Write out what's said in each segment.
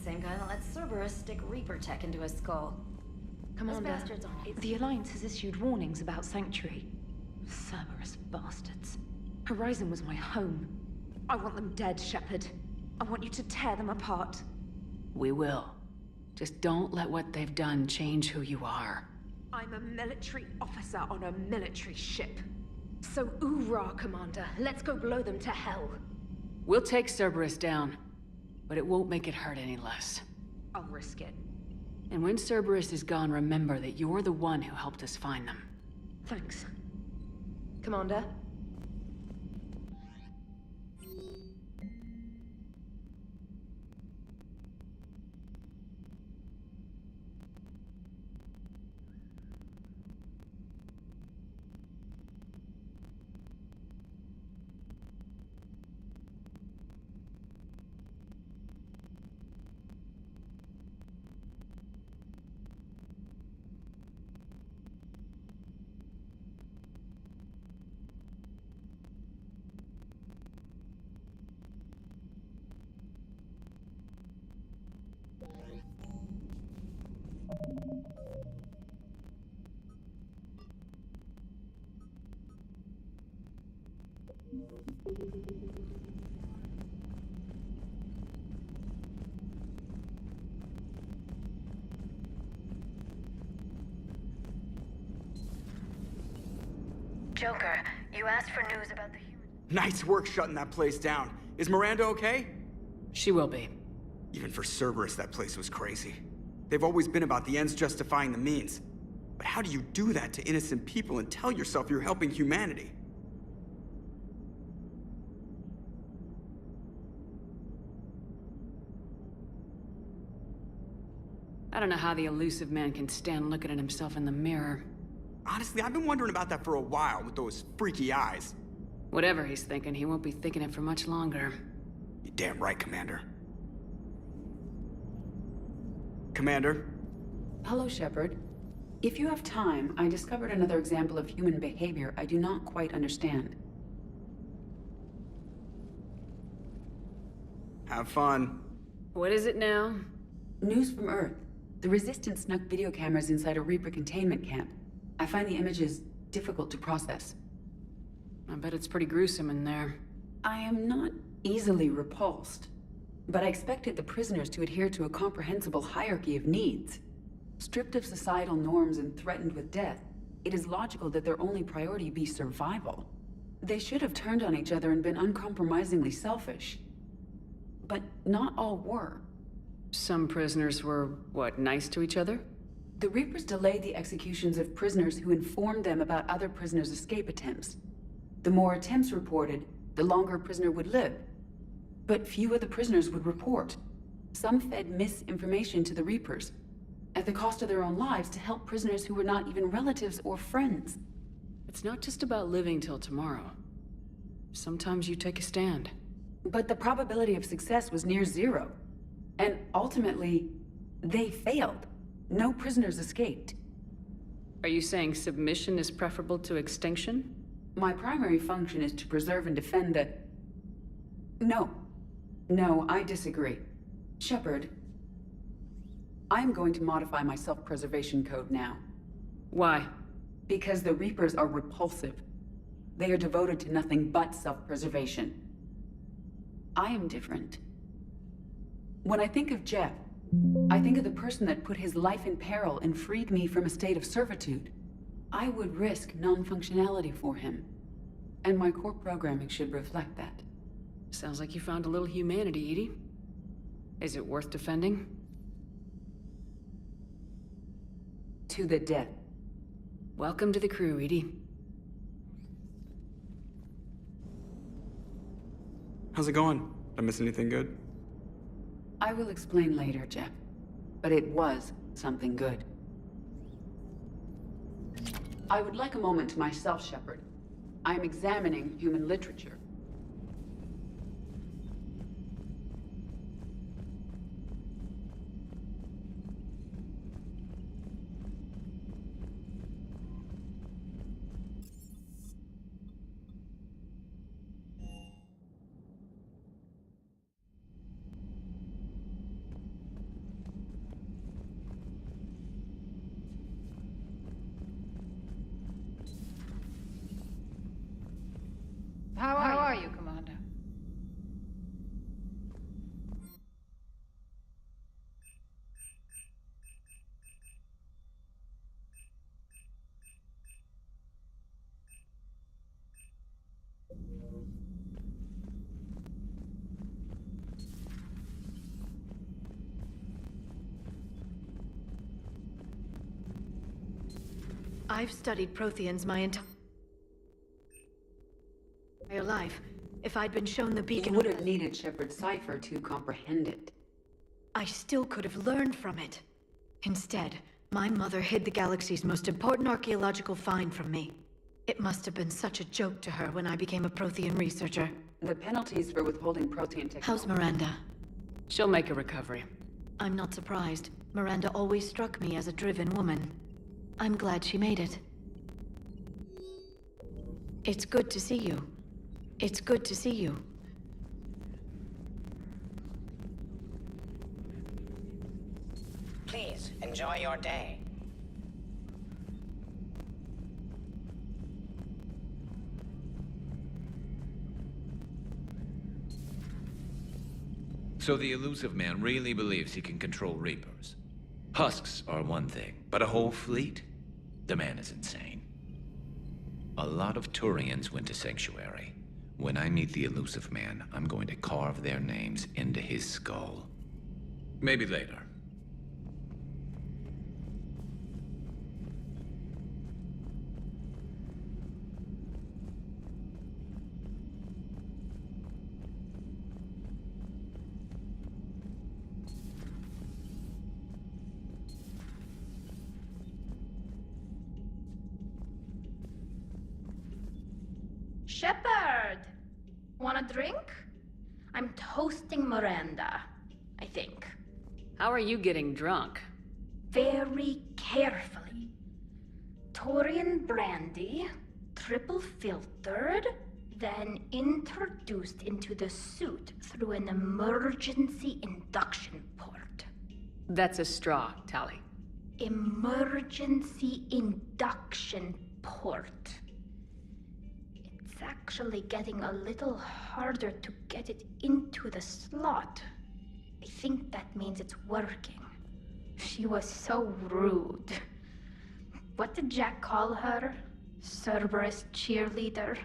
same guy that let Cerberus stick Reaper tech into his skull. Commander, Those bastards aren't. the Alliance has issued warnings about Sanctuary. Cerberus bastards. Horizon was my home. I want them dead, Shepard. I want you to tear them apart. We will. Just don't let what they've done change who you are. I'm a military officer on a military ship. So oorah, Commander. Let's go blow them to hell. We'll take Cerberus down, but it won't make it hurt any less. I'll risk it. And when Cerberus is gone, remember that you're the one who helped us find them. Thanks. Commander? Joker, you asked for news about the human... Nice work shutting that place down. Is Miranda okay? She will be. Even for Cerberus, that place was crazy. They've always been about the ends justifying the means. But how do you do that to innocent people and tell yourself you're helping humanity? I don't know how the elusive man can stand looking at himself in the mirror. Honestly, I've been wondering about that for a while with those freaky eyes. Whatever he's thinking, he won't be thinking it for much longer. You're damn right, Commander. Commander? Hello, Shepard. If you have time, I discovered another example of human behavior I do not quite understand. Have fun. What is it now? News from Earth. The Resistance snuck video cameras inside a Reaper containment camp. I find the images difficult to process. I bet it's pretty gruesome in there. I am not easily repulsed, but I expected the prisoners to adhere to a comprehensible hierarchy of needs. Stripped of societal norms and threatened with death, it is logical that their only priority be survival. They should have turned on each other and been uncompromisingly selfish. But not all were. Some prisoners were, what, nice to each other? The Reapers delayed the executions of prisoners who informed them about other prisoners' escape attempts. The more attempts reported, the longer a prisoner would live. But few of the prisoners would report. Some fed misinformation to the Reapers, at the cost of their own lives, to help prisoners who were not even relatives or friends. It's not just about living till tomorrow. Sometimes you take a stand. But the probability of success was near zero. And ultimately, they failed. No prisoners escaped. Are you saying submission is preferable to extinction? My primary function is to preserve and defend the... No, I disagree. Shepard, I'm going to modify my self-preservation code now. Why? Because the Reapers are repulsive. They are devoted to nothing but self-preservation. I am different. When I think of Jeff, I think of the person that put his life in peril and freed me from a state of servitude. I would risk non-functionality for him. And my core programming should reflect that. Sounds like you found a little humanity, Edie. Is it worth defending? To the death. Welcome to the crew, Edie. How's it going? Did I miss anything good? I will explain later, Jeff. But it was something good. I would like a moment to myself, Shepard. I am examining human literature. I've studied Protheans my entire life. If I'd been shown the You beacon, would have needed Shepard's cipher to comprehend it. I still could have learned from it. Instead, my mother hid the galaxy's most important archaeological find from me. It must have been such a joke to her when I became a Prothean researcher. The penalties for withholding Protean technology. How's Miranda? She'll make a recovery. I'm not surprised. Miranda always struck me as a driven woman. I'm glad she made it. It's good to see you. It's good to see you. Please, enjoy your day. So the elusive man really believes he can control Reapers. Husks are one thing, but a whole fleet? The man is insane. A lot of Turians went to Sanctuary. When I meet the elusive man, I'm going to carve their names into his skull. Maybe later. Shepard! Want a drink? I'm toasting Miranda, I think. How are you getting drunk? Very carefully. Taurian brandy, triple filtered, then introduced into the suit through an emergency induction port. That's a straw, Tally. Emergency induction port. It's actually getting a little harder to get it into the slot. I think that means it's working. She was so rude. What did Jack call her? Cerberus cheerleader?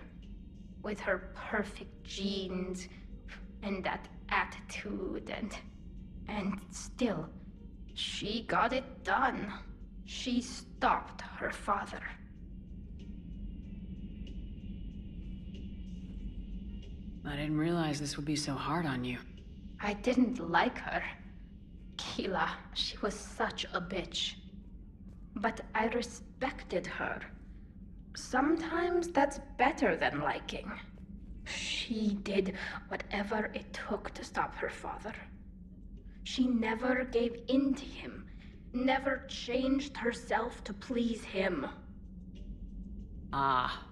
With her perfect genes and that attitude and still, she got it done. She stopped her father. I didn't realize this would be so hard on you. I didn't like her. Keela, she was such a bitch. But I respected her. Sometimes that's better than liking. She did whatever it took to stop her father. She never gave in to him, never changed herself to please him. Ah.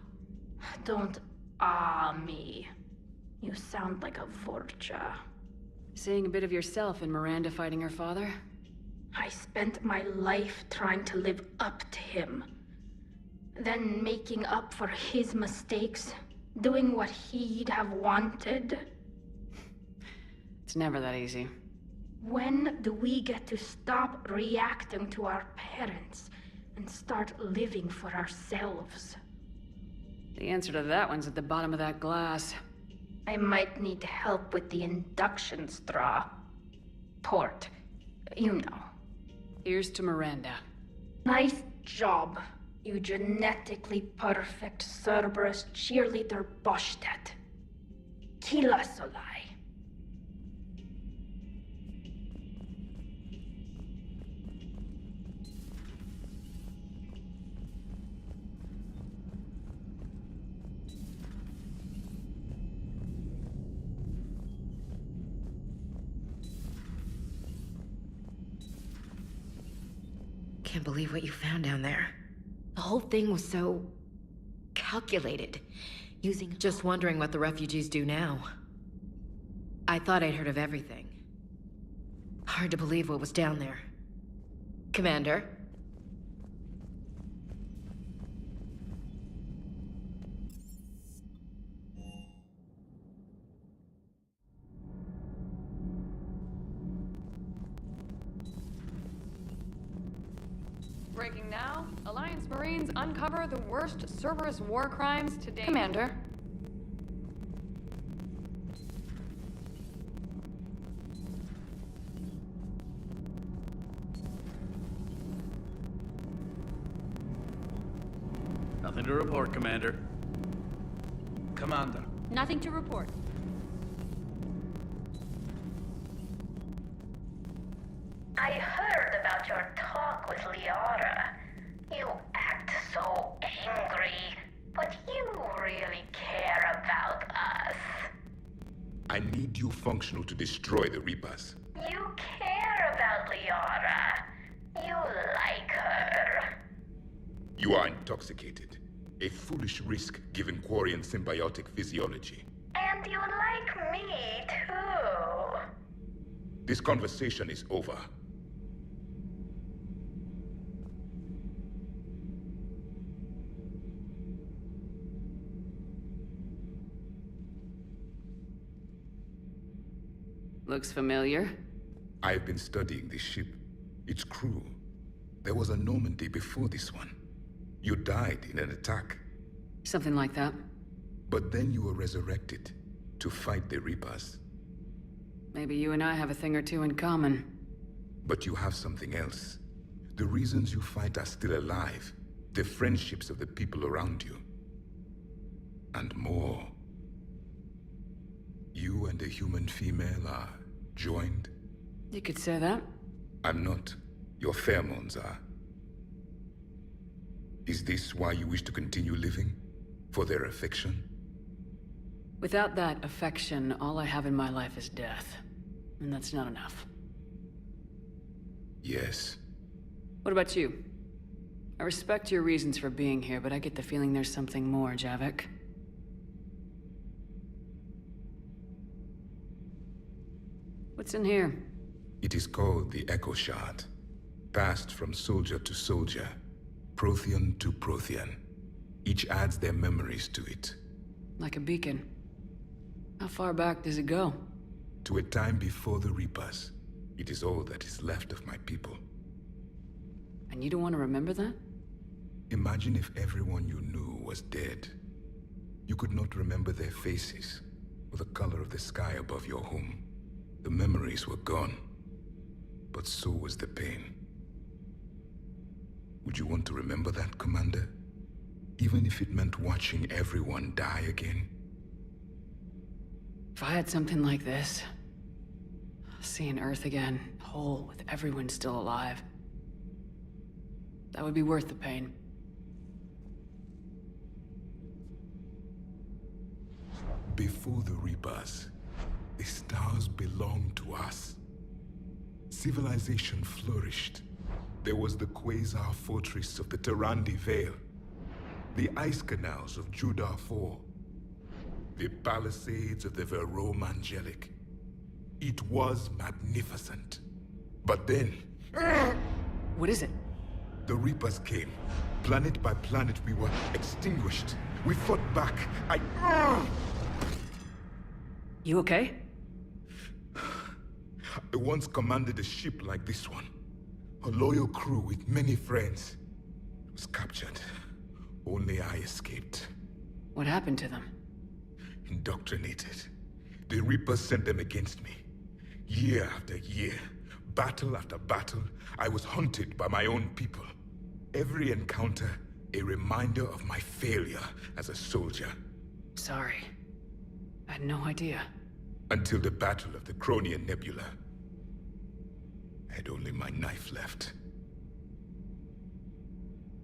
Don't me. You sound like a Vorcha. Seeing a bit of yourself in Miranda fighting her father? I spent my life trying to live up to him. Then making up for his mistakes, doing what he'd have wanted. It's never that easy. When do we get to stop reacting to our parents and start living for ourselves? The answer to that one's at the bottom of that glass. I might need help with the induction straw. Port. You know. Here's to Miranda. Nice job, you genetically perfect Cerberus cheerleader Boshtet. Kila Solai. Can't believe what you found down there. The whole thing was so calculated. Just wondering what the refugees do now. I thought I'd heard of everything. Hard to believe what was down there. Commander? Breaking now, Alliance Marines uncover the worst Cerberus war crimes to date. Commander. Nothing to report, Commander. Commander. Nothing to report. I heard about your talk with Liara. You act so angry, but you really care about us. I need you functional to destroy the Reapers. You care about Liara. You like her. You are intoxicated. A foolish risk given Quarian symbiotic physiology. And you like me, too. This conversation is over. Looks familiar. I have been studying this ship, its crew. There was a Normandy before this one. You died in an attack. Something like that. But then you were resurrected to fight the Reapers. Maybe you and I have a thing or two in common. But you have something else. The reasons you fight are still alive. The friendships of the people around you. And more. You and the human female are joined. You could say that. I'm not. Your pheromones are. Is this why you wish to continue living? For their affection? Without that affection, all I have in my life is death. And that's not enough. Yes. What about you? I respect your reasons for being here, but I get the feeling there's something more, Javik. What's in here? It is called the Echo Shard. Passed from soldier to soldier. Prothean to Prothean. Each adds their memories to it. Like a beacon. How far back does it go? To a time before the Reapers. It is all that is left of my people. And you don't want to remember that? Imagine if everyone you knew was dead. You could not remember their faces, or the color of the sky above your home. The memories were gone, but so was the pain. Would you want to remember that, Commander? Even if it meant watching everyone die again? If I had something like this, seeing Earth again, whole, with everyone still alive, that would be worth the pain. Before the Reapers, the stars belonged to us. Civilization flourished. There was the Quasar Fortress of the Tarandi Vale, the ice canals of Judah IV, the palisades of the Verome Angelic. It was magnificent. But then... What is it? The Reapers came. Planet by planet, we were extinguished. We fought back. You okay? I once commanded a ship like this one. A loyal crew with many friends. It was captured. Only I escaped. What happened to them? Indoctrinated. The Reapers sent them against me. Year after year, battle after battle, I was hunted by my own people. Every encounter, a reminder of my failure as a soldier. Sorry. I had no idea. Until the Battle of the Cronian Nebula. I had only my knife left.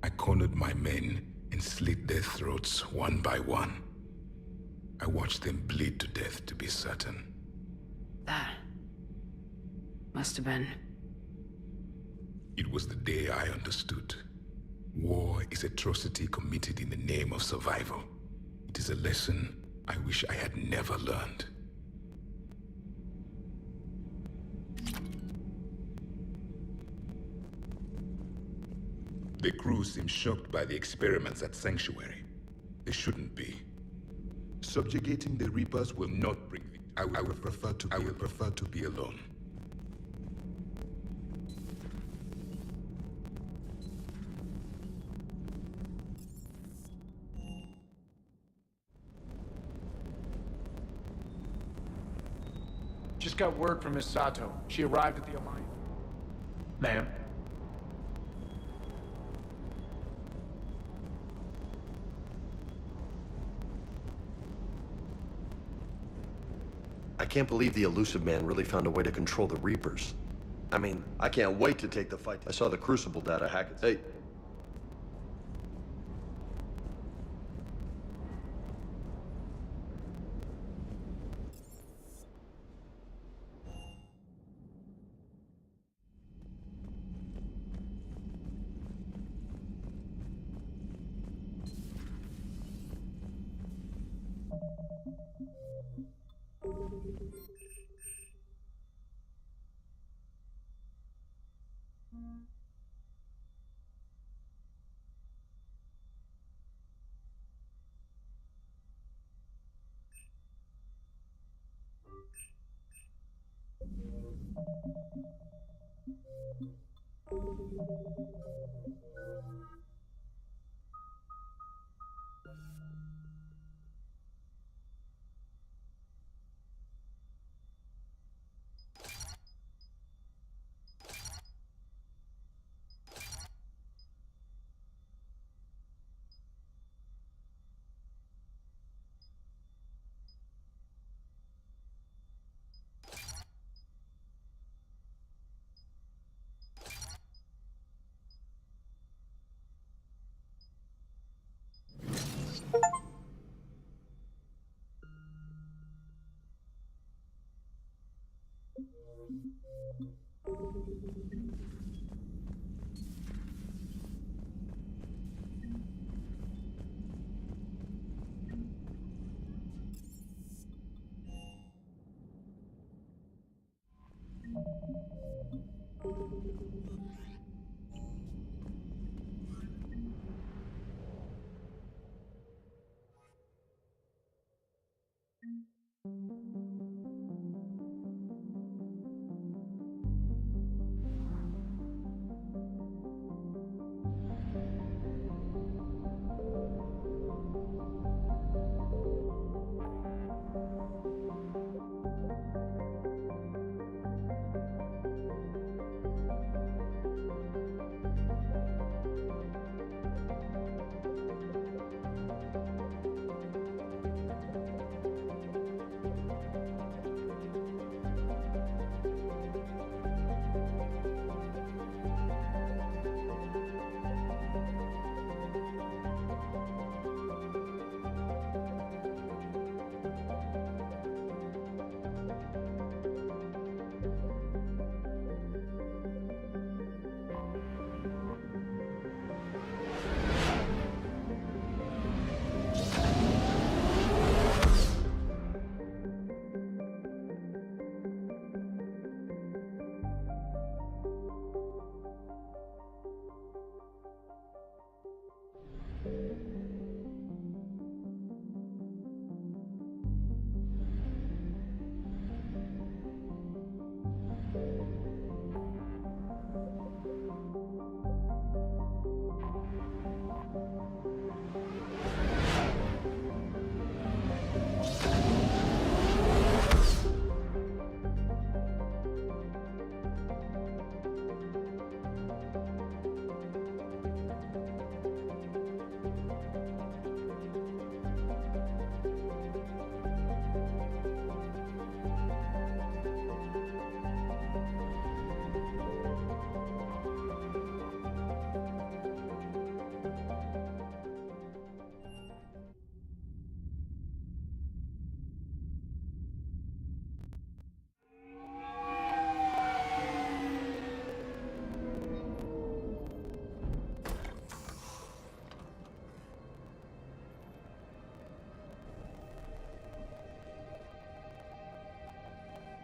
I cornered my men and slit their throats one by one. I watched them bleed to death to be certain. That must have been... It was the day I understood. War is atrocity committed in the name of survival. It is a lesson I wish I had never learned. The crew seems shocked by the experiments at Sanctuary. They shouldn't be. Subjugating the Reapers will not bring me. I would prefer to be alone. Just got word from Miss Sato. She arrived at the Alliance. Ma'am? can't believe the elusive man really found a way to control the Reapers. I mean, I can't wait to take the fight. I saw the Crucible data hack it. Hey.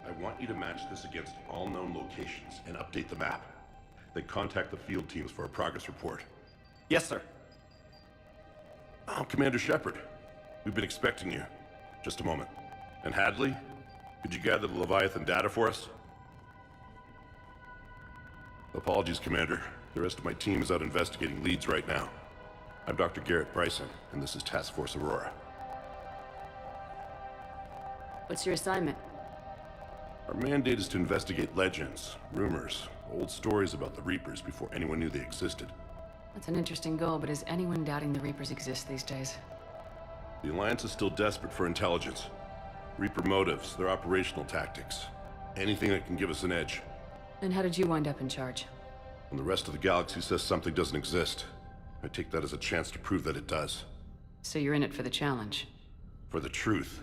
I want you to match this against all known locations and update the map. Then contact the field teams for a progress report. Yes, sir. Oh, Commander Shepard. We've been expecting you. Just a moment. And Hadley, could you gather the Leviathan data for us? Apologies, Commander. The rest of my team is out investigating leads right now. I'm Dr. Garrett Bryson, and this is Task Force Aurora. What's your assignment? Our mandate is to investigate legends, rumors, old stories about the Reapers before anyone knew they existed. That's an interesting goal, but is anyone doubting the Reapers exist these days? The Alliance is still desperate for intelligence. Reaper motives, their operational tactics. Anything that can give us an edge. And how did you wind up in charge? When the rest of the galaxy says something doesn't exist, I take that as a chance to prove that it does. So you're in it for the challenge? For the truth.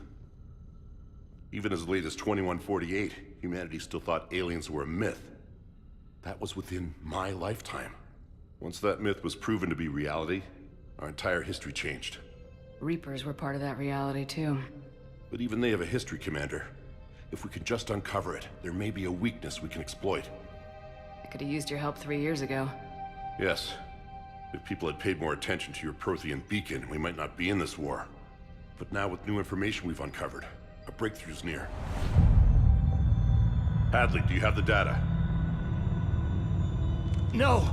Even as late as 2148, humanity still thought aliens were a myth. That was within my lifetime. Once that myth was proven to be reality, our entire history changed. Reapers were part of that reality, too. But even they have a history, Commander. If we can just uncover it, there may be a weakness we can exploit. I could have used your help 3 years ago. Yes. If people had paid more attention to your Prothean beacon, we might not be in this war. But now with new information we've uncovered, a breakthrough's near. Hadley, do you have the data? No!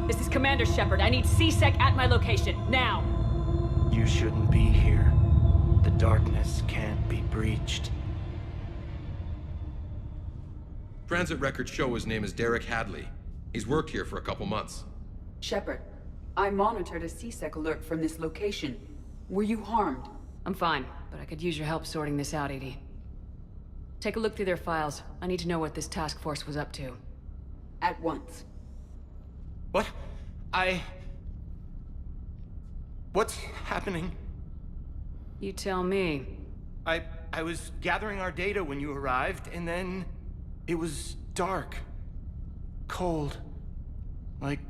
This is Commander Shepard. I need C-Sec at my location, now! You shouldn't be here. The darkness can't be breached. Transit records show his name is Derek Hadley. He's worked here for a couple months. Shepard, I monitored a C-Sec alert from this location. Were you harmed? I'm fine, but I could use your help sorting this out, Edie. Take a look through their files. I need to know what this task force was up to. At once. What? What's happening? You tell me. I was gathering our data when you arrived, and then it was dark. Cold. Like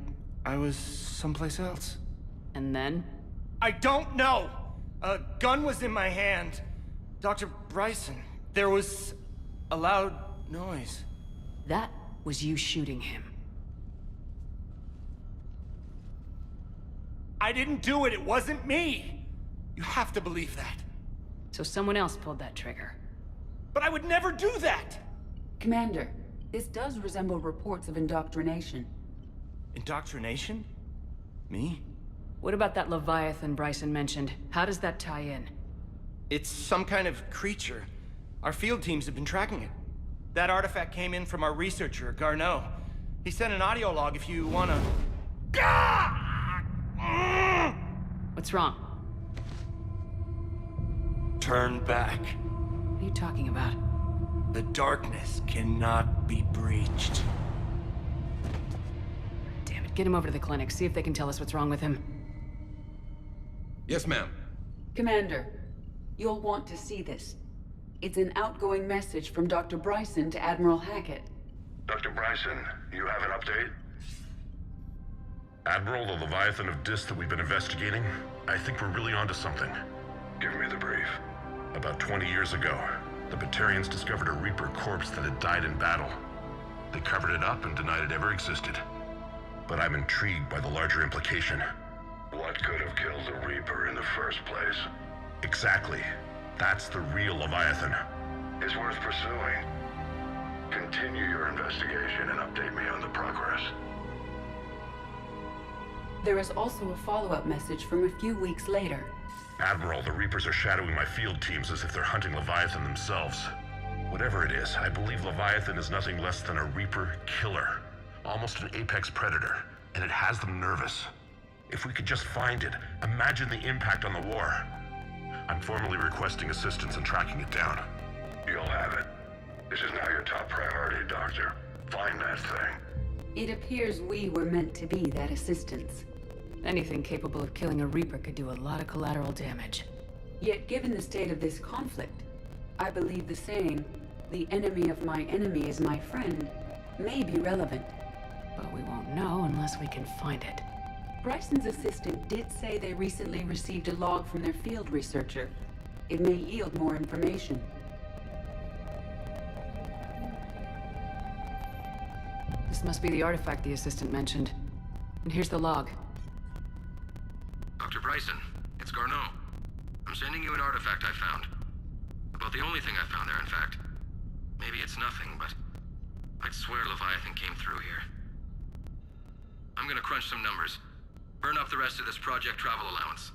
I was someplace else. And then? I don't know! A gun was in my hand. Dr. Bryson. There was a loud noise. That was you shooting him. I didn't do it. It wasn't me. You have to believe that. So someone else pulled that trigger. But I would never do that! Commander, this does resemble reports of indoctrination. Indoctrination? Me? What about that Leviathan Bryson mentioned? How does that tie in? It's some kind of creature. Our field teams have been tracking it. That artifact came in from our researcher, Garneau. He sent an audio log if you wanna... What's wrong? Turn back. What are you talking about? The darkness cannot be breached. Damn it, get him over to the clinic. See if they can tell us what's wrong with him. Yes, ma'am. Commander, you'll want to see this. It's an outgoing message from Dr. Bryson to Admiral Hackett. Dr. Bryson, you have an update? Admiral, the Leviathan of Dis that we've been investigating, I think we're really onto something. Give me the brief. About 20 years ago, the Batarians discovered a Reaper corpse that had died in battle. They covered it up and denied it ever existed. But I'm intrigued by the larger implication. What could have killed the Reaper in the first place? Exactly. That's the real Leviathan. It's worth pursuing. Continue your investigation and update me on the progress. There is also a follow-up message from a few weeks later. Admiral, the Reapers are shadowing my field teams as if they're hunting Leviathan themselves. Whatever it is, I believe Leviathan is nothing less than a Reaper killer. Almost an apex predator, and it has them nervous. If we could just find it, imagine the impact on the war. I'm formally requesting assistance in tracking it down. You'll have it. This is now your top priority, Doctor. Find that thing. It appears we were meant to be that assistance. Anything capable of killing a Reaper could do a lot of collateral damage. Yet given the state of this conflict, I believe the saying, "The enemy of my enemy is my friend," may be relevant. But we won't know unless we can find it. Bryson's assistant did say they recently received a log from their field researcher. It may yield more information. This must be the artifact the assistant mentioned. And here's the log. Dr. Bryson, it's Garneau. I'm sending you an artifact I found. About the only thing I found there, in fact. Maybe it's nothing, but I'd swear Leviathan came through here. I'm gonna crunch some numbers. Burn up the rest of this project travel allowance.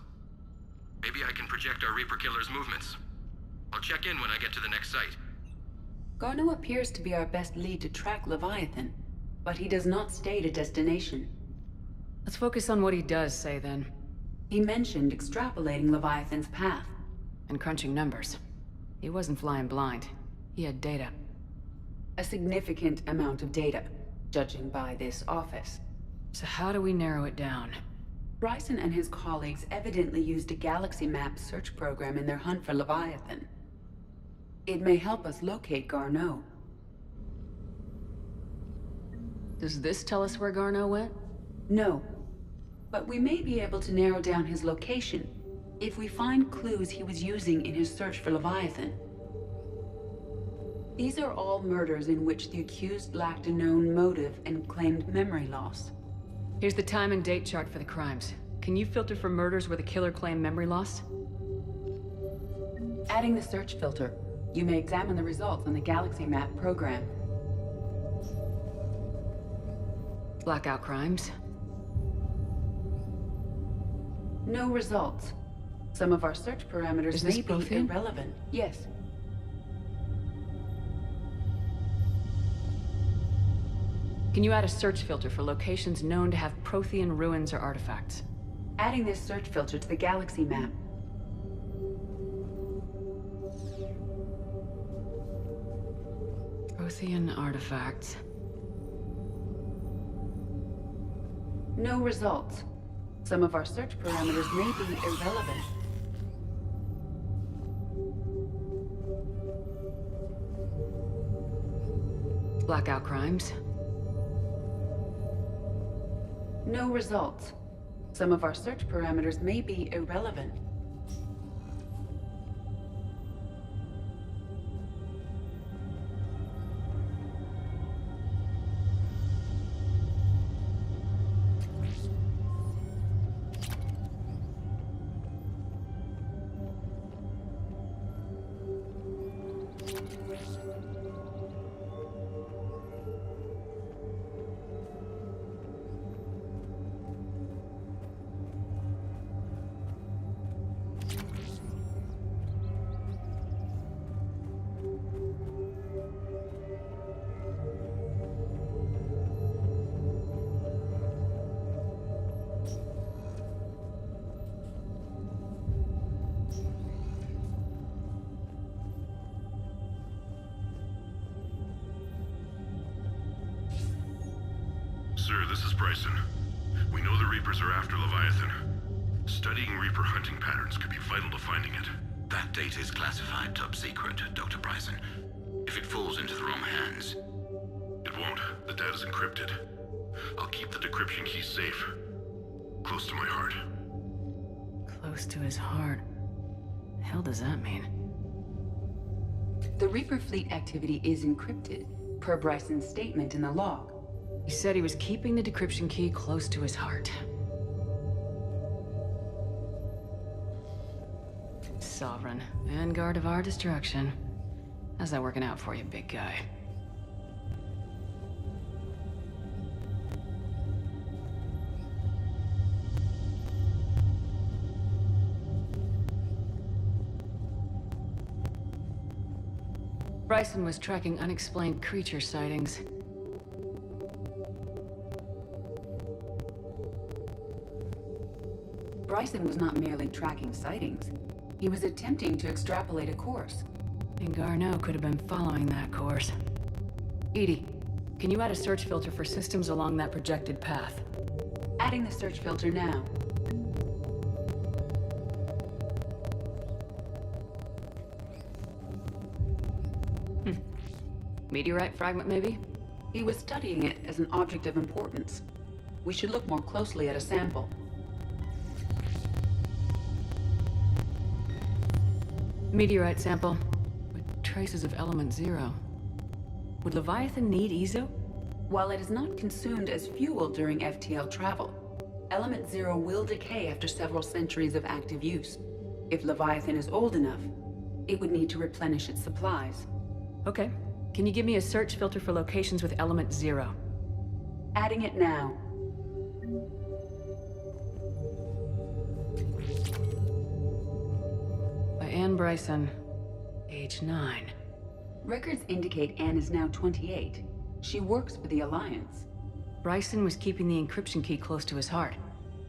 Maybe I can project our Reaper killer's movements. I'll check in when I get to the next site. Garneau appears to be our best lead to track Leviathan. but he does not state a destination. Let's focus on what he does say, then. He mentioned extrapolating Leviathan's path. And crunching numbers. He wasn't flying blind. He had data. A significant amount of data, judging by this office. So how do we narrow it down? Ryzen and his colleagues evidently used a galaxy map search program in their hunt for Leviathan. It may help us locate Garneau. Does this tell us where Garneau went? No. But we may be able to narrow down his location if we find clues he was using in his search for Leviathan. These are all murders in which the accused lacked a known motive and claimed memory loss. Here's the time and date chart for the crimes. Can you filter for murders where the killer claimed memory loss? Adding the search filter, you may examine the results on the Galaxy Map program. Blackout crimes? No results. Some of our search parameters may be irrelevant. Yes. Can you add a search filter for locations known to have Prothean ruins or artifacts? Adding this search filter to the Galaxy Map. Prothean artifacts. No results. Some of our search parameters may be irrelevant. Blackout crimes. No results. Some of our search parameters may be irrelevant. Sir, this is Bryson. We know the Reapers are after Leviathan. Studying Reaper hunting patterns could be vital to finding it. That data is classified top secret, Dr. Bryson. If it falls into the wrong hands... It won't. The data's encrypted. I'll keep the decryption key safe. Close to my heart. Close to his heart. The hell does that mean? The Reaper fleet activity is encrypted, per Bryson's statement in the log. He said he was keeping the decryption key close to his heart. Sovereign, Vanguard of our destruction. How's that working out for you, big guy? Bryson was tracking unexplained creature sightings. Bryson was not merely tracking sightings. He was attempting to extrapolate a course. And Garneau could have been following that course. Edie, can you add a search filter for systems along that projected path? Adding the search filter now. Meteorite fragment, maybe? He was studying it as an object of importance. We should look more closely at a sample. Meteorite sample, with traces of element 0. Would Leviathan need EZO? While it is not consumed as fuel during FTL travel, element 0 will decay after several centuries of active use. If Leviathan is old enough, it would need to replenish its supplies. Okay. Can you give me a search filter for locations with element 0? Adding it now. By Anne Bryson, age 9. Records indicate Anne is now 28. She works for the Alliance. Bryson was keeping the encryption key close to his heart.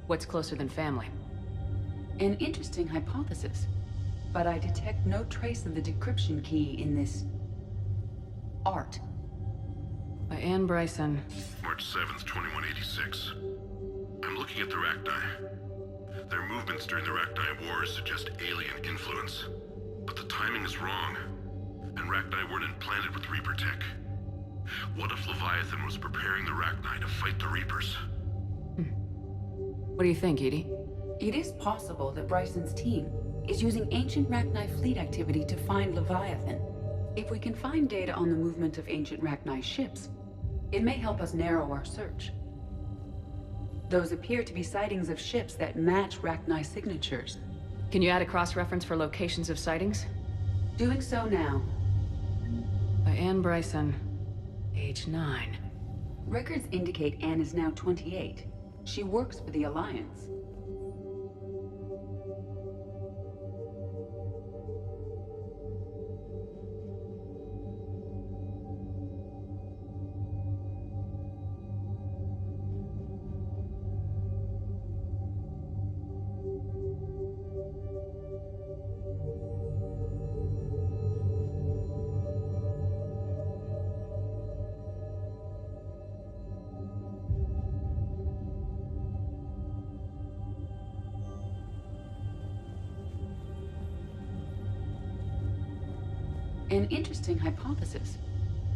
What's closer than family? An interesting hypothesis, but I detect no trace of the decryption key in this art. By Anne Bryson. March 7th, 2186. I'm looking at the Rachni. Their movements during the Rachni Wars suggest alien influence. But the timing is wrong. And Rachni weren't implanted with Reaper tech. What if Leviathan was preparing the Rachni to fight the Reapers? What do you think, Edie? It is possible that Bryson's team is using ancient Rachni fleet activity to find Leviathan. If we can find data on the movement of ancient Rachni ships, it may help us narrow our search. Those appear to be sightings of ships that match Rachni signatures. Can you add a cross-reference for locations of sightings? Doing so now. By Anne Bryson, age 9. Records indicate Anne is now 28. She works for the Alliance. An interesting hypothesis,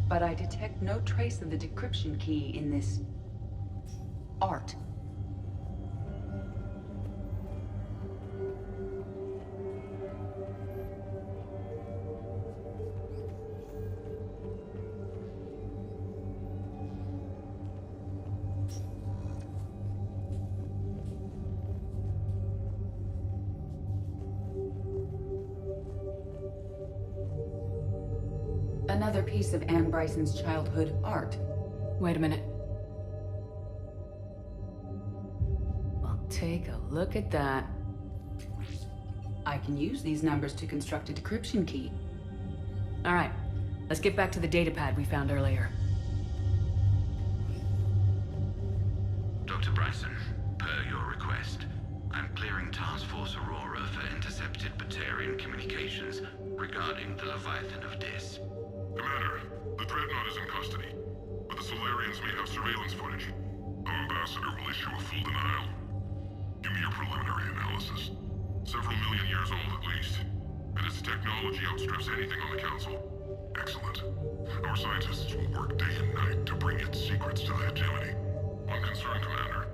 but I detect no trace of the decryption key in this art. Another piece of Anne Bryson's childhood art. Wait a minute. Well, take a look at that. I can use these numbers to construct a decryption key. All right, let's get back to the datapad we found earlier. Dr. Bryson, per your request, I'm clearing Task Force Aurora for intercepted Batarian communications regarding the Leviathan of Dis. Commander, the Dreadnought is in custody, but the Solarians may have surveillance footage. Our ambassador will issue a full denial. Give me your preliminary analysis. Several million years old at least, and its technology outstrips anything on the Council. Excellent. Our scientists will work day and night to bring its secrets to the hegemony. One concern, Commander.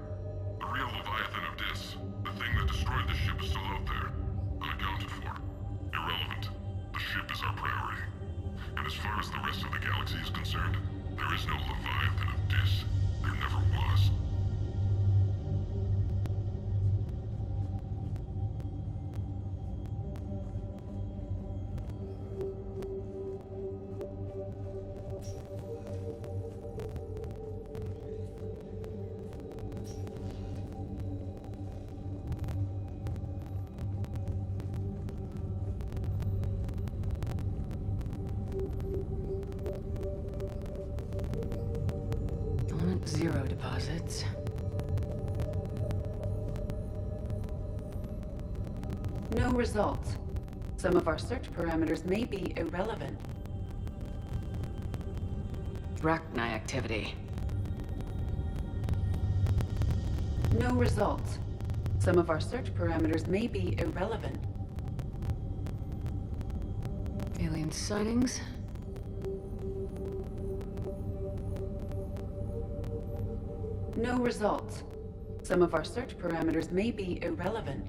The real Leviathan of Dis, the thing that destroyed the ship, is still out there, unaccounted for. Irrelevant. The ship is our priority. And as far as the rest of the galaxy is concerned, there is no Leviathan of Dis. There never was. Element 0 deposits. No results. Some of our search parameters may be irrelevant. Rachni activity. No results. Some of our search parameters may be irrelevant. Alien sightings. No results. Some of our search parameters may be irrelevant.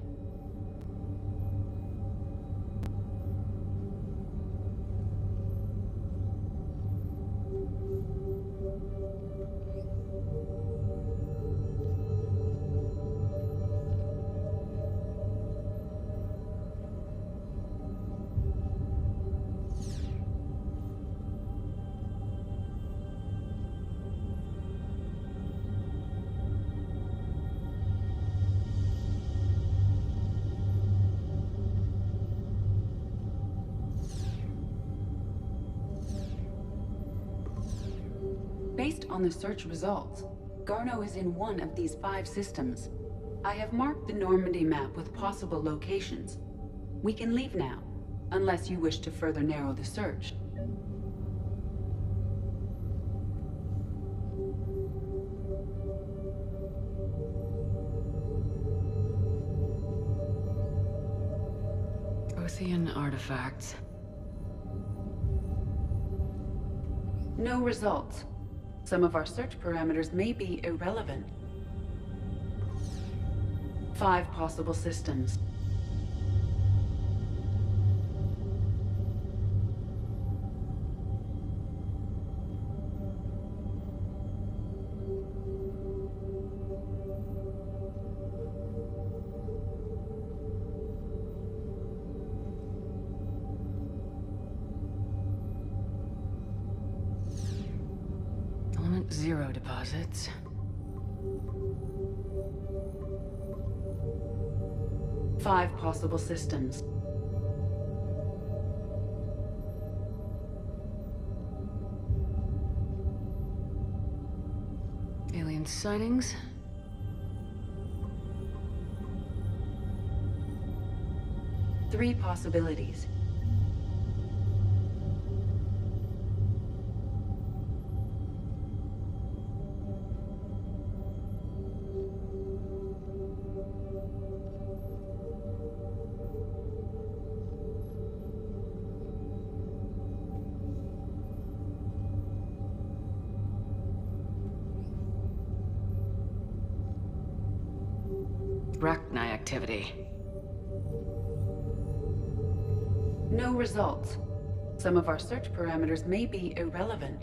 Based on the search results, Garneau is in one of these 5 systems. I have marked the Normandy map with possible locations. We can leave now, unless you wish to further narrow the search. Prothean artifacts. No results. Some of our search parameters may be irrelevant. 5 possible systems. Element 0 deposits. Five possible systems. Alien sightings. Three possibilities. Rachni activity. No results. Some of our search parameters may be irrelevant.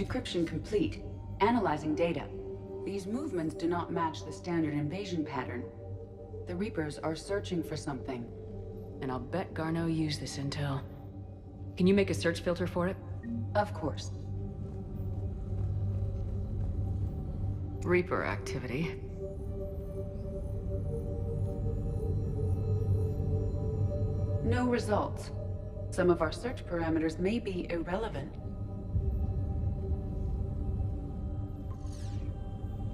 Decryption complete. Analyzing data. These movements do not match the standard invasion pattern. The Reapers are searching for something. And I'll bet Garneau used this intel. Can you make a search filter for it? Of course. Reaper activity. No results. Some of our search parameters may be irrelevant.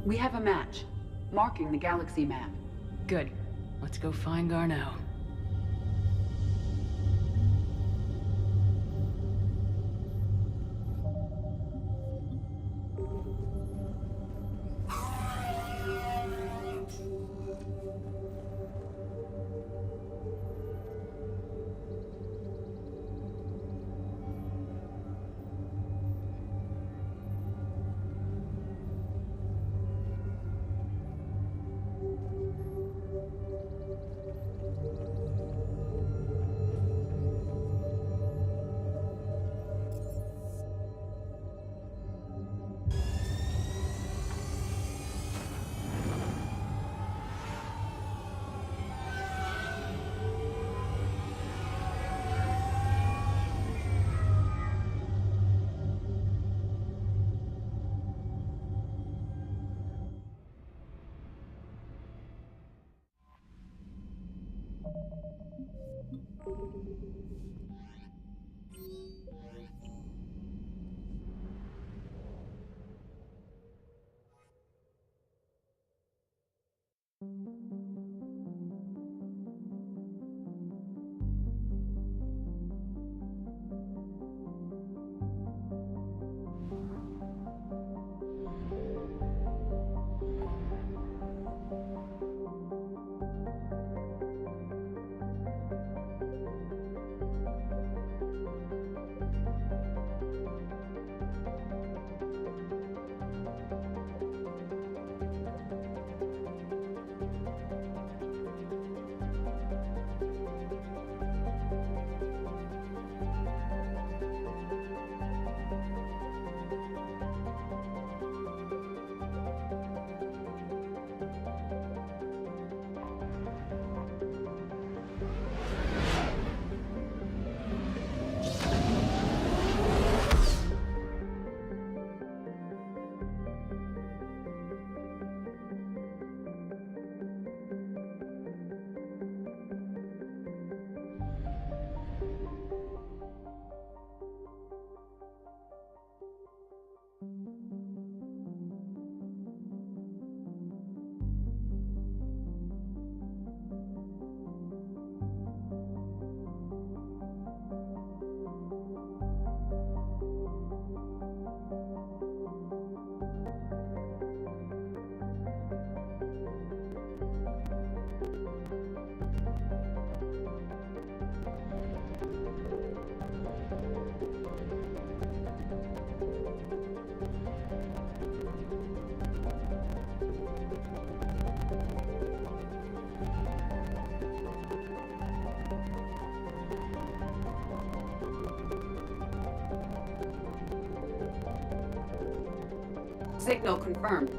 We have a match, marking the galaxy map. Good. Let's go find Garneau. Signal confirmed.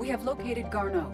We have located Garneau.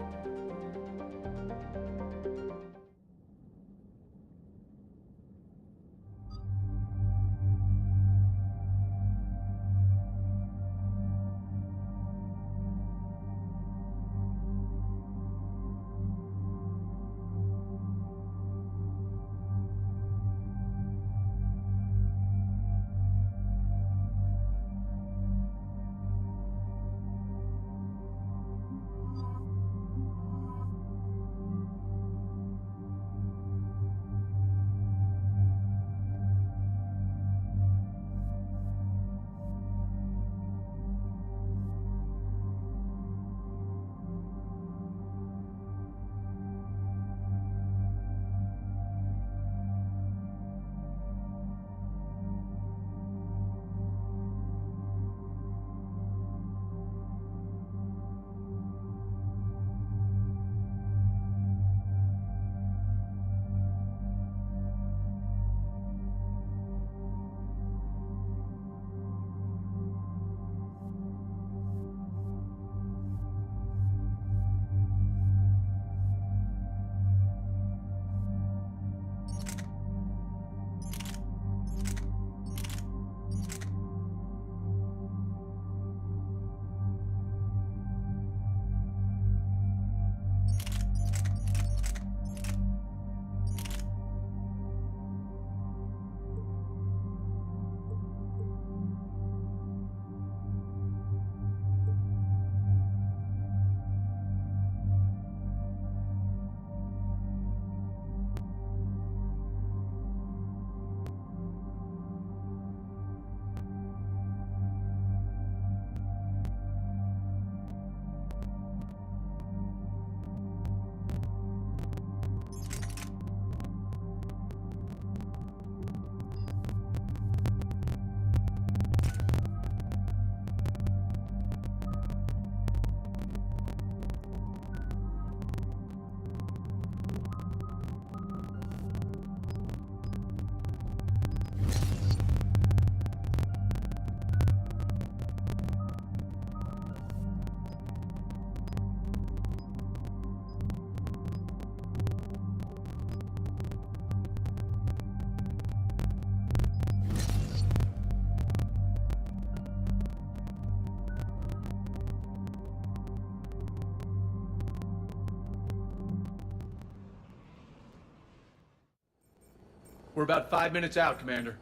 We're about 5 minutes out, Commander.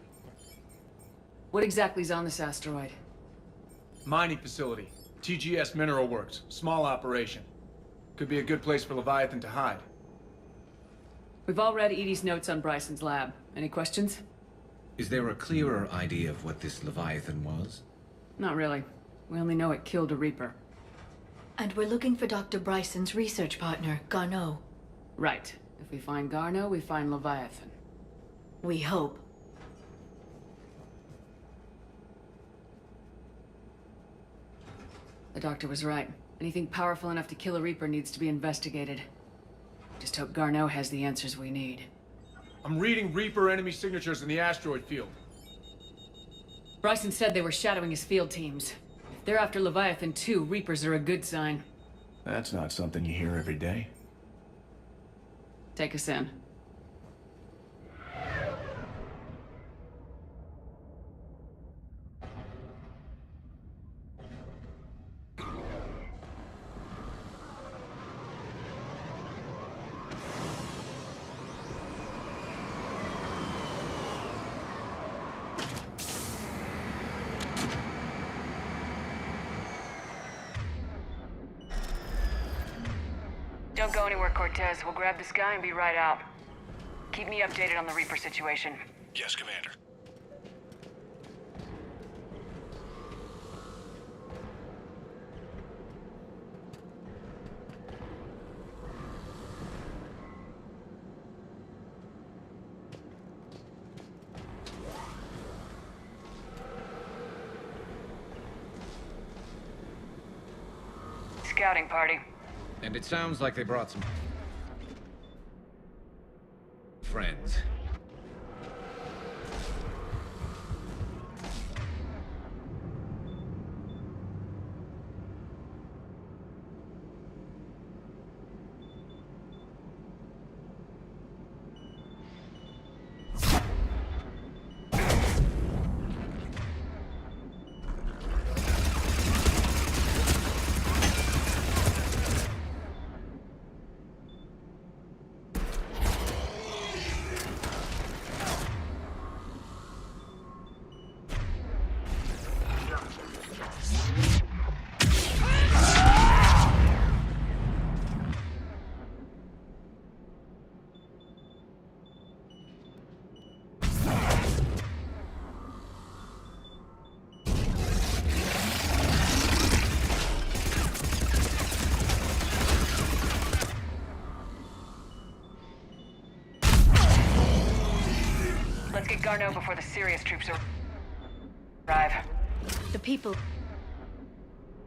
What exactly is on this asteroid? Mining facility. TGS Mineral Works. Small operation. Could be a good place for Leviathan to hide. We've all read Edie's notes on Bryson's lab. Any questions? Is there a clearer idea of what this Leviathan was? Not really. We only know it killed a Reaper. And we're looking for Dr. Bryson's research partner, Garneau. Right. If we find Garneau, we find Leviathan. We hope. The doctor was right. Anything powerful enough to kill a Reaper needs to be investigated. Just hope Garneau has the answers we need. I'm reading Reaper enemy signatures in the asteroid field. Bryson said they were shadowing his field teams. If they're after Leviathan too, Reapers are a good sign. That's not something you hear every day. Take us in. Don't go anywhere, Cortez. We'll grab this guy and be right out. Keep me updated on the Reaper situation. Yes, Commander. Scouting party. And it sounds like they brought some friends. Garneau before the serious troops arrive. The people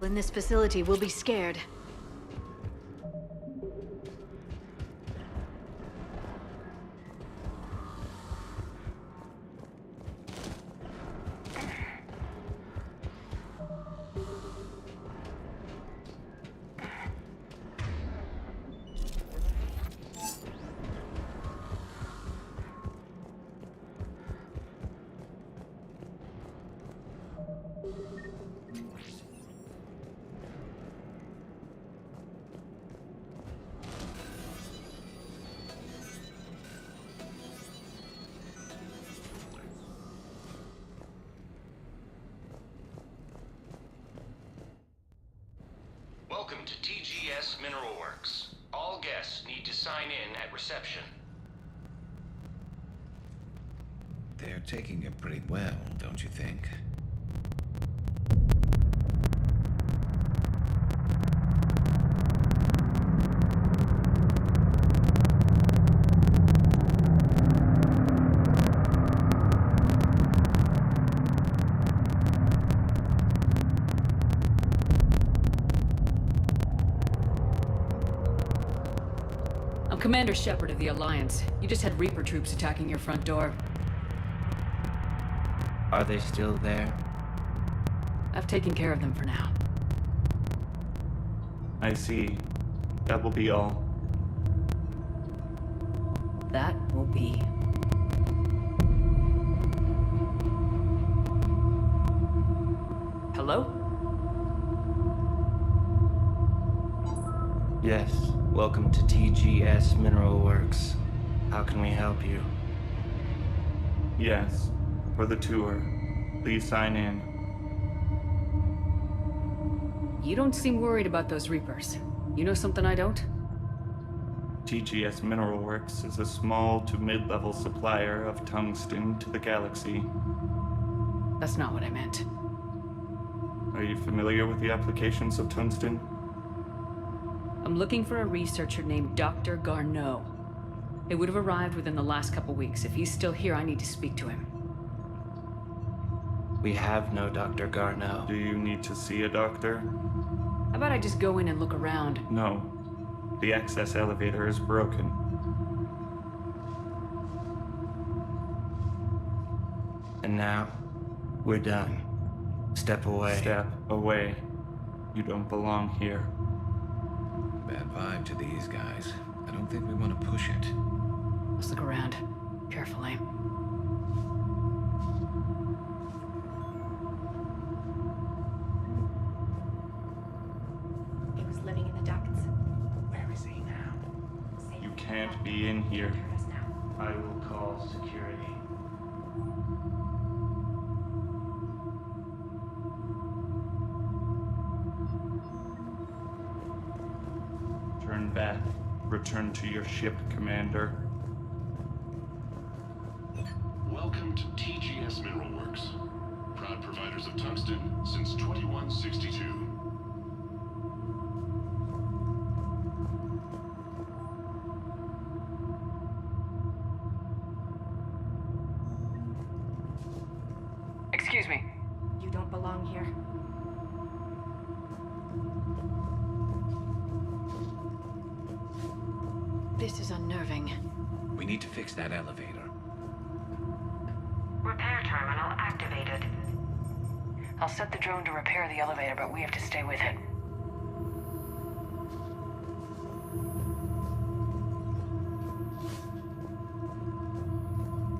in this facility will be scared. Welcome to TGS Mineral Works. All guests need to sign in at reception. They're taking it pretty well, don't you think? I'm Commander Shepard of the Alliance. You just had Reaper troops attacking your front door. Are they still there? I've taken care of them for now. I see. That will be all. That will be. Hello? Yes. Welcome to TGS Mineral Works. How can we help you? Yes. For the tour. Please sign in. You don't seem worried about those Reapers. You know something I don't? TGS Mineral Works is a small to mid-level supplier of tungsten to the galaxy. That's not what I meant. Are you familiar with the applications of tungsten? I'm looking for a researcher named Dr. Garneau. He would have arrived within the last couple weeks. If he's still here, I need to speak to him. We have no Dr. Garneau. Do you need to see a doctor? How about I just go in and look around? No. The access elevator is broken. And now, we're done. Step away. Step away. You don't belong here. Bad vibe to these guys. I don't think we want to push it. Let's look around. Carefully. He was living in the ducts. Where is he now? You can't be in here. I will call security. Turn back. Return to your ship, Commander. Welcome to TGS Mineral Works. Proud providers of tungsten since 2162. Excuse me. You don't belong here. This is unnerving. We need to fix that elevator. Repair terminal activated. I'll set the drone to repair the elevator, but we have to stay with it.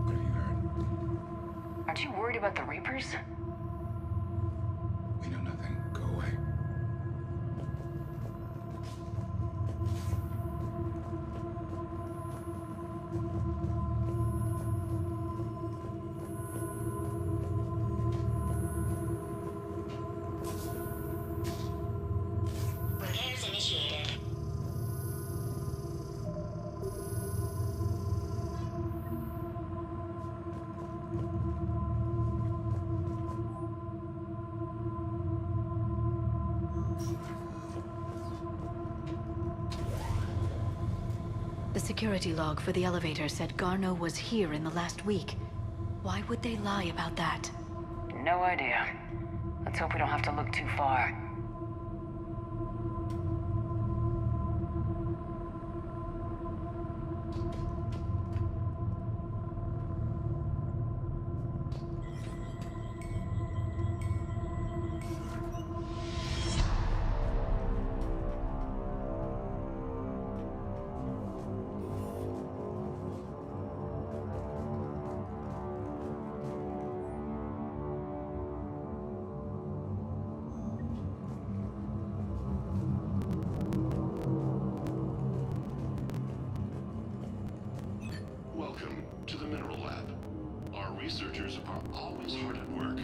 What have you heard? Aren't you worried about the Reapers? We know nothing. Go away. Repairs initiated. The security log for the elevator said Garneau was here in the last week. Why would they lie about that? No idea. Let's hope we don't have to look too far. Welcome to the Mineral Lab. Our researchers are always hard at work.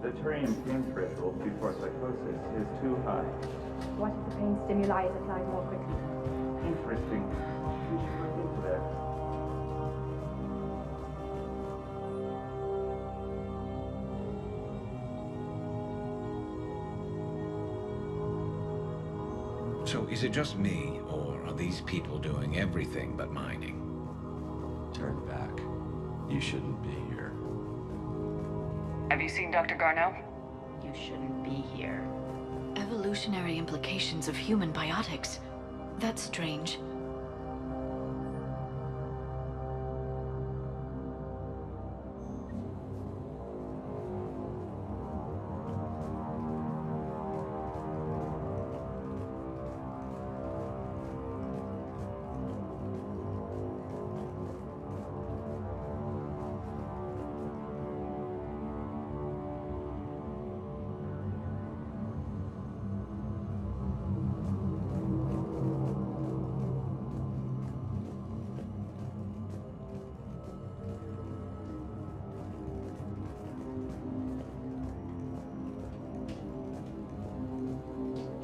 The Turian pain threshold before psychosis is too high. What if the pain stimuli is applied more quickly? Interesting. We should look into that. So is it just me, or are these people doing everything but mining? Turn back. You shouldn't be here. Have you seen Dr. Garneau? You shouldn't be here. Evolutionary implications of human biotics. That's strange.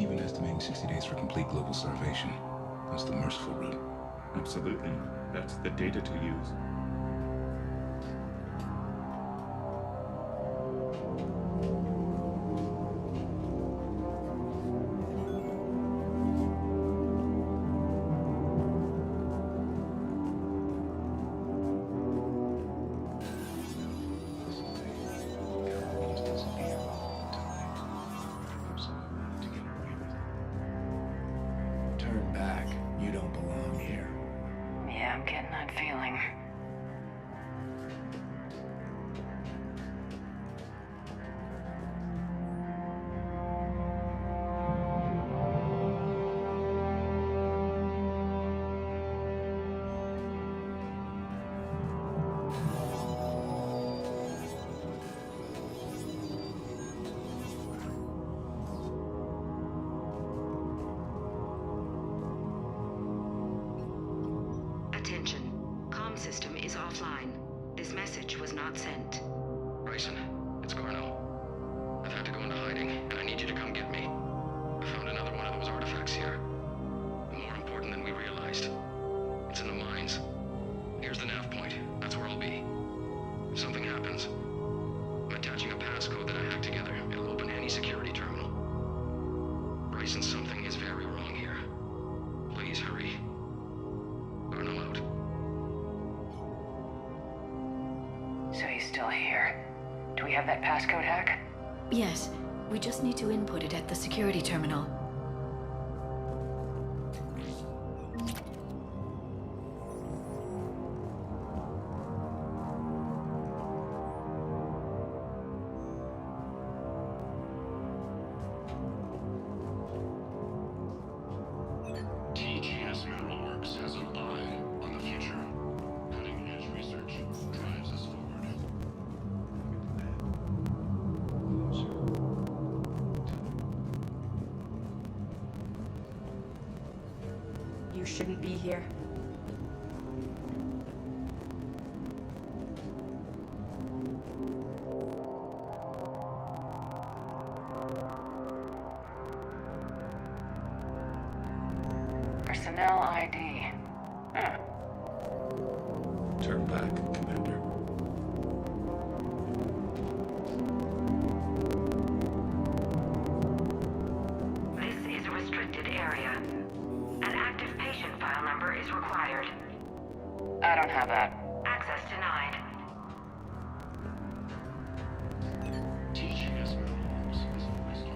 Even estimating 60 days for complete global starvation. That's the merciful route. Absolutely. That's the data to use. Turn back. You don't belong here. Yeah, I'm getting that feeling. Attention. Comm system is offline. This message was not sent. Ryzen, it's Garneau. I've had to go into hiding, and I need you to come get me. I found another one of those artifacts here. More important than we realized. It's in the mines. Here's the nav point. That's where I'll be. If something happens, I'm attaching a passcode that I hacked together. It'll open any security terminal. Ryzen, something is very wrong here. Please hurry. Garneau out. So he's still here. Do we have that passcode hack? Yes. We just need to input it at the security terminal. TGS Mineralworks has an eye on the future. Cutting-edge research drives us forward. You shouldn't be here. Personnel ID. Turn back, Commander. This is a restricted area. An active patient file number is required. I don't have that. Access denied. TGS Mineralworks is always on.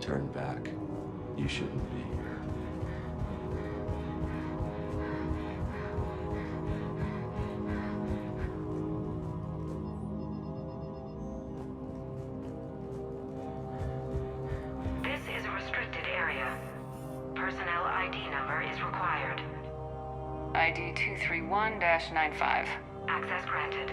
Turn back. You shouldn't be here. This is a restricted area. Personnel ID number is required. ID 231-95. Access granted.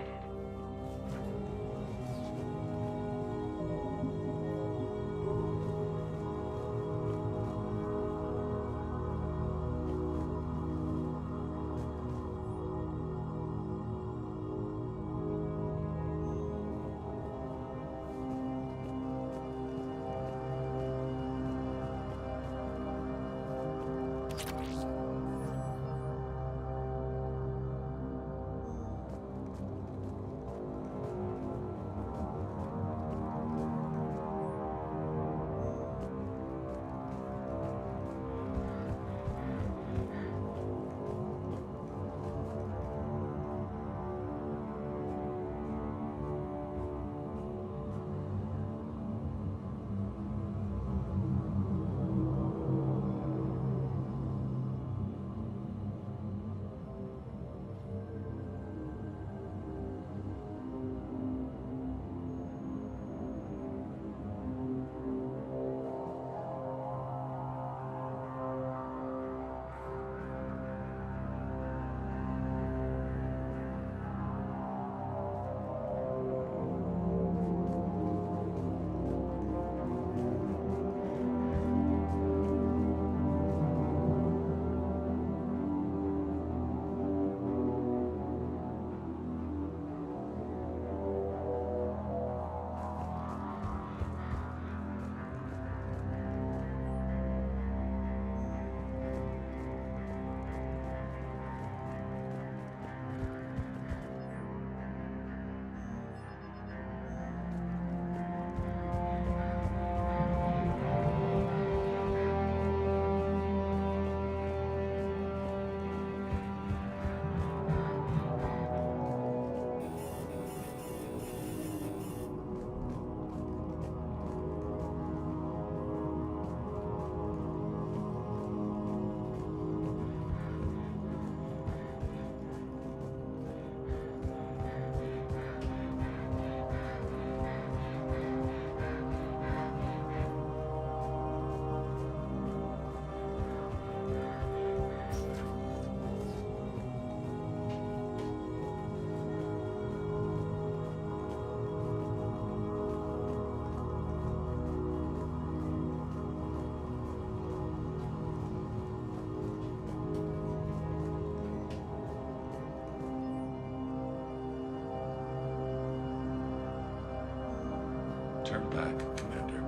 Turn back, Commander.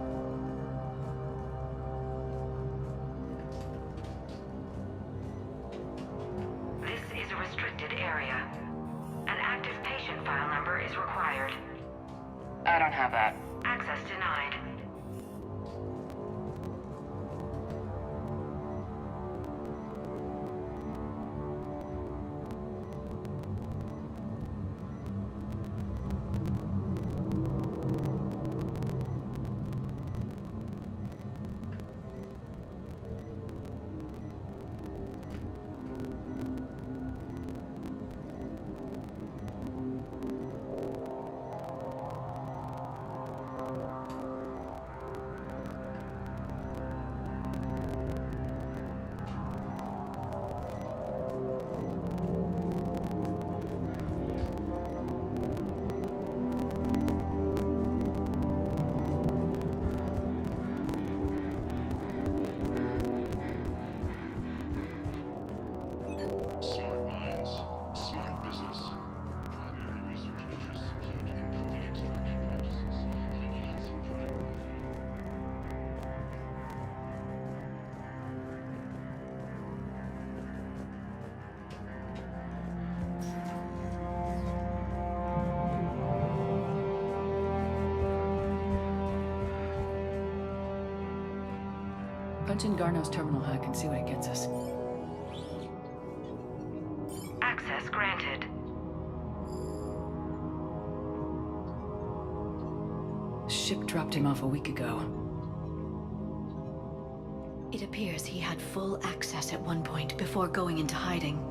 This is a restricted area. I don't have that. Access denied. Punch in Garneau's terminal hack and see what it gets us. Access granted. Ship dropped him off a week ago. It appears he had full access at one point before going into hiding.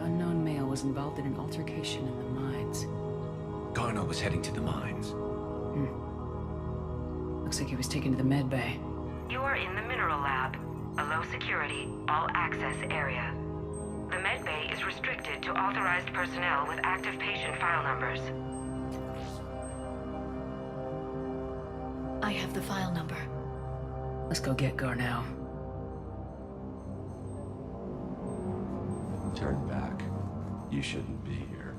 Unknown male was involved in an altercation in the mines. Garneau was heading to the mines. Looks like he was taken to the med bay. You are in the mineral lab, a low security, all access area. The med bay is restricted to authorized personnel with active patient file numbers. I have the file number. Let's go get Garneau. Turn back. You shouldn't be here.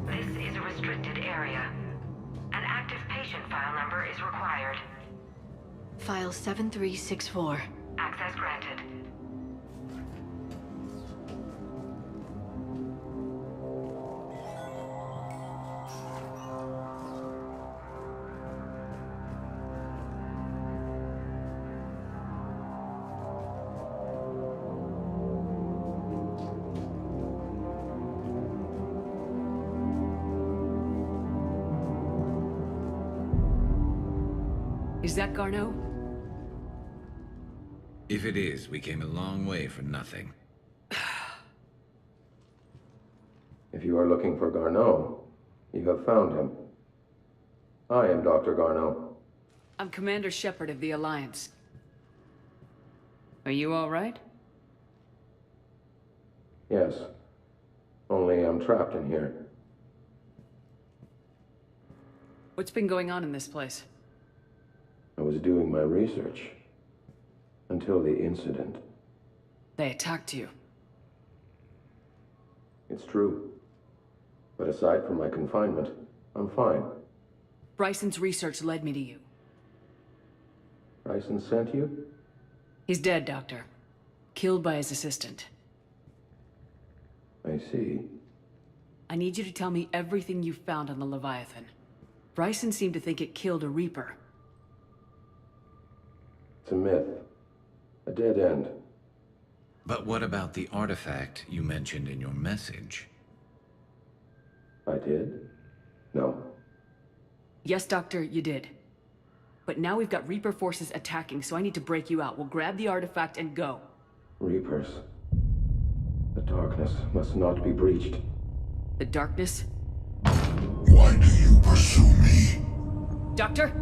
This is a restricted area. An active patient file number is required. File 7364. Access granted. Is that Garneau? If it is, we came a long way for nothing. If you are looking for Garneau, you have found him. I am Dr. Garneau. I'm Commander Shepard of the Alliance. Are you all right? Yes. Only I'm trapped in here. What's been going on in this place? I was doing my research. Until the incident. They attacked you. It's true. But aside from my confinement, I'm fine. Bryson's research led me to you. Bryson sent you? He's dead, Doctor. Killed by his assistant. I see. I need you to tell me everything you found on the Leviathan. Bryson seemed to think it killed a Reaper. It's a myth. A dead end. But what about the artifact you mentioned in your message? I did? No. Yes, Doctor, you did. But now we've got Reaper forces attacking, so I need to break you out. We'll grab the artifact and go. Reapers. The darkness must not be breached. The darkness? Why do you pursue me? Doctor?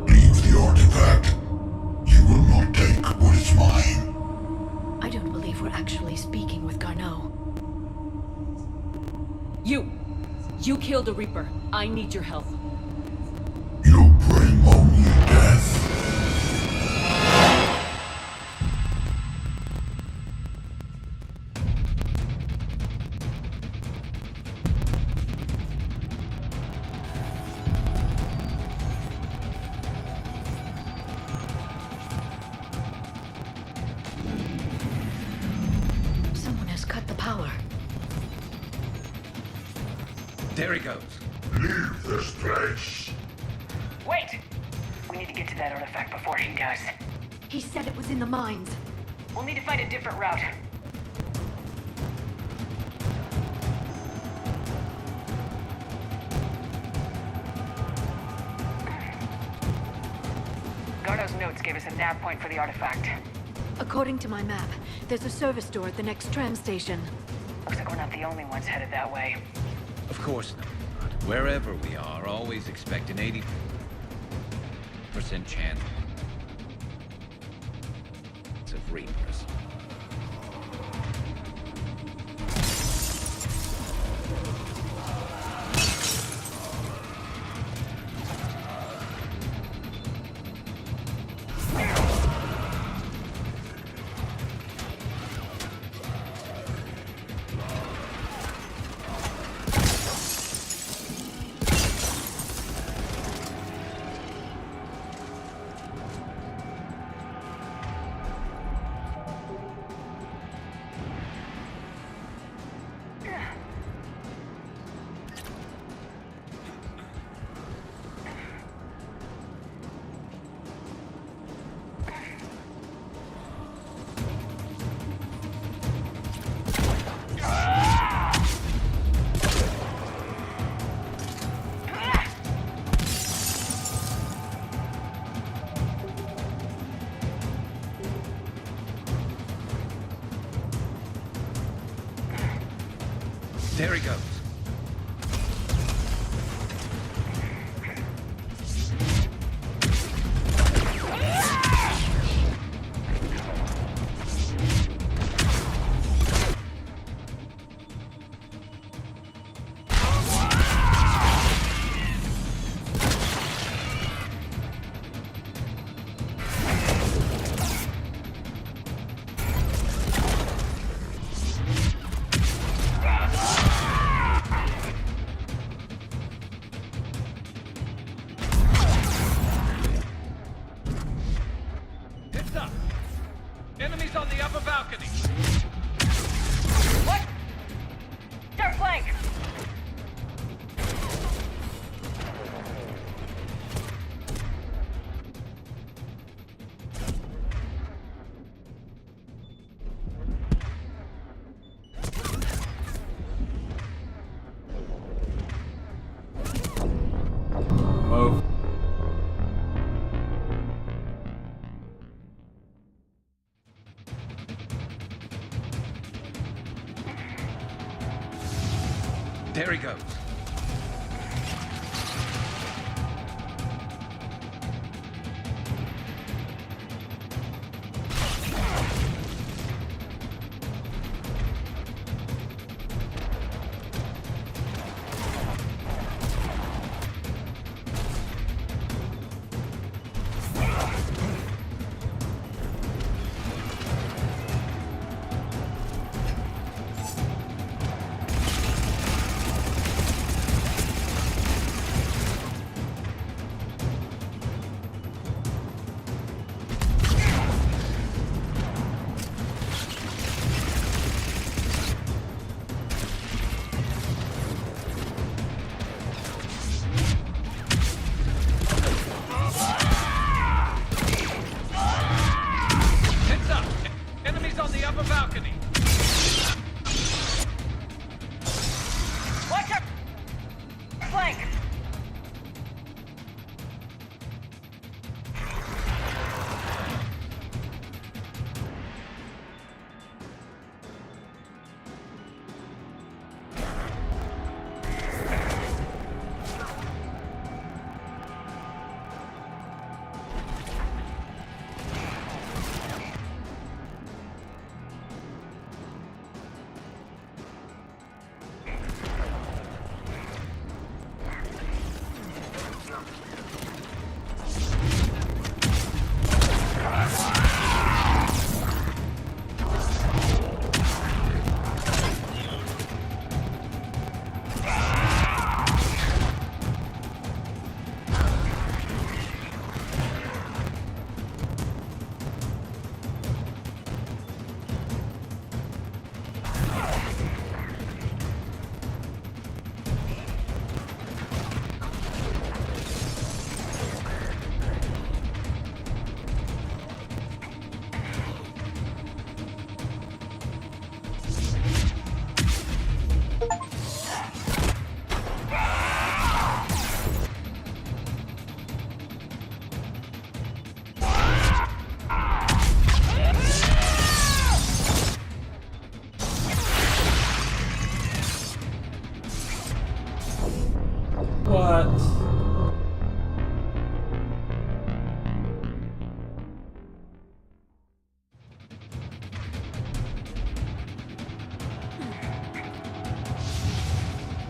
Leave the artifact. You will not take what is mine. I don't believe we're actually speaking with Garneau. You killed a Reaper. I need your help. Your brain won't There he goes. Leave this place. Wait! We need to get to that artifact before he does. He said it was in the mines. We'll need to find a different route. Garno's notes gave us a nav point for the artifact. According to my map, there's a service door at the next tram station. Looks like we're not the only ones headed that way. Of course not. Wherever we are, always expect an 80% chance of Reapers. There he goes. Enemies on the upper balcony! What? Start flank! Move. There he goes.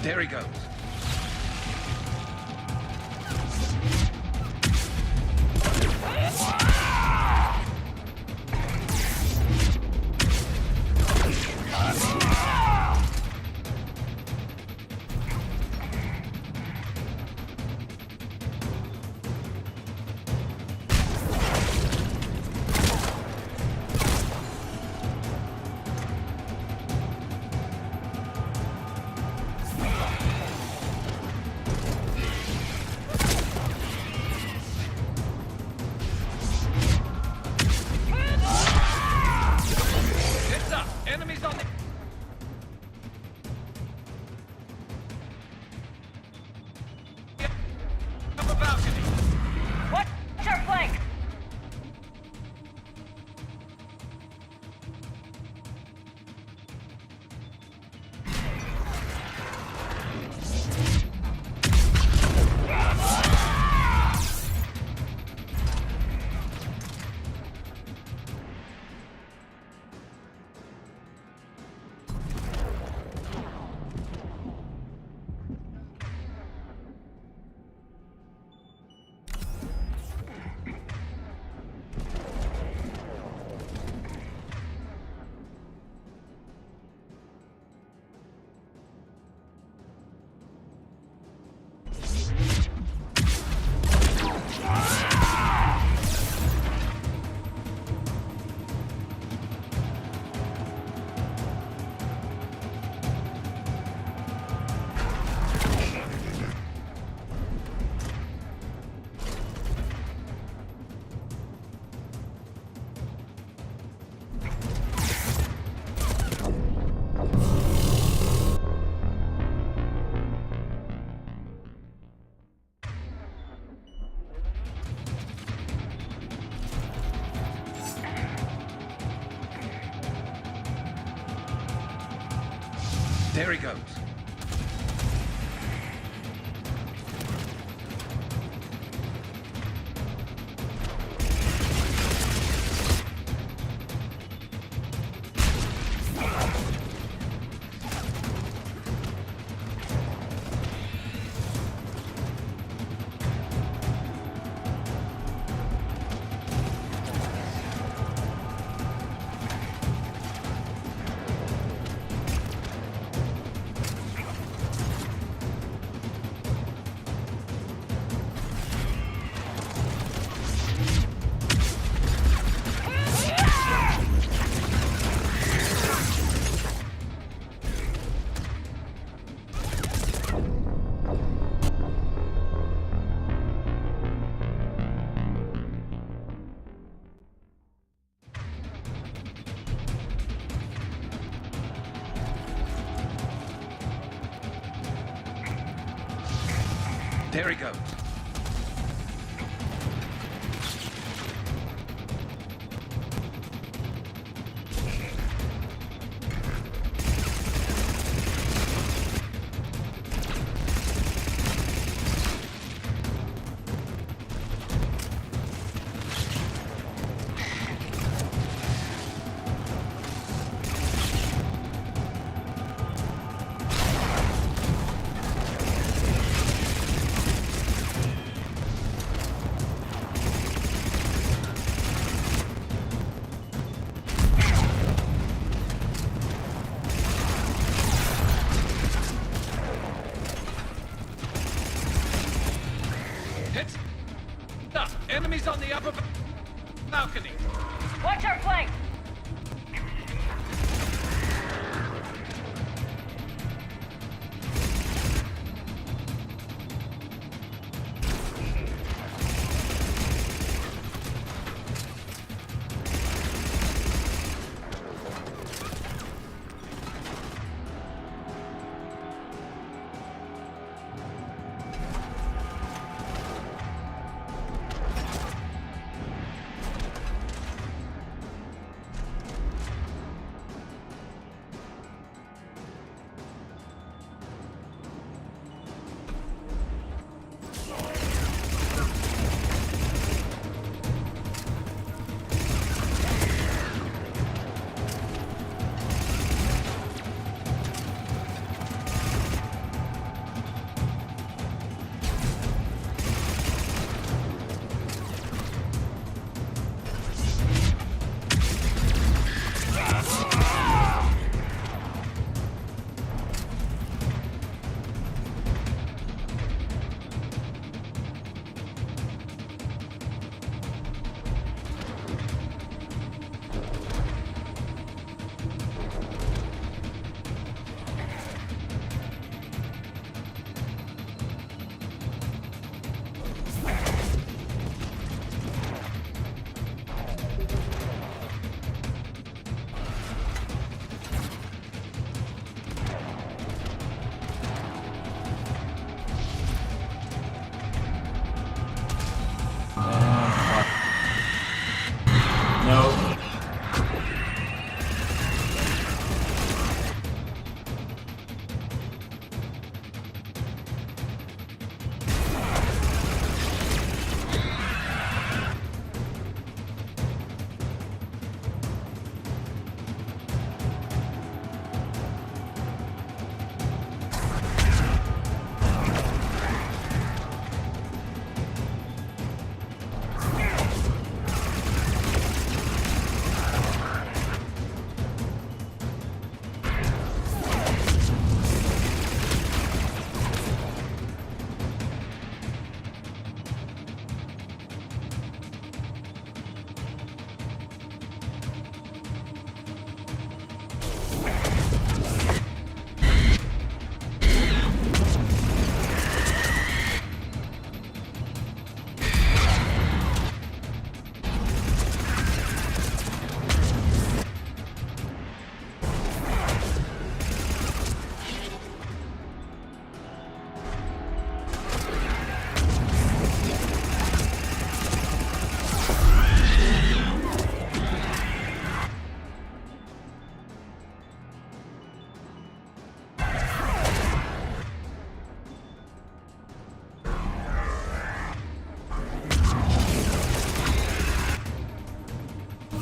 There he goes. There he goes. There he goes. Enemies on the upper balcony. Watch our flank!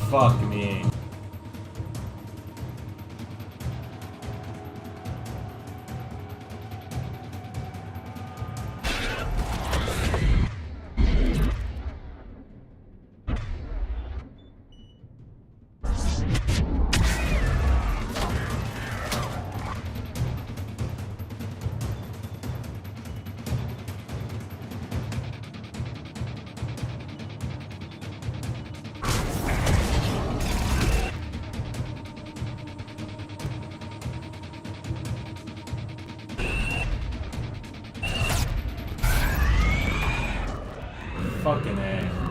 Fuck me. Fucking A.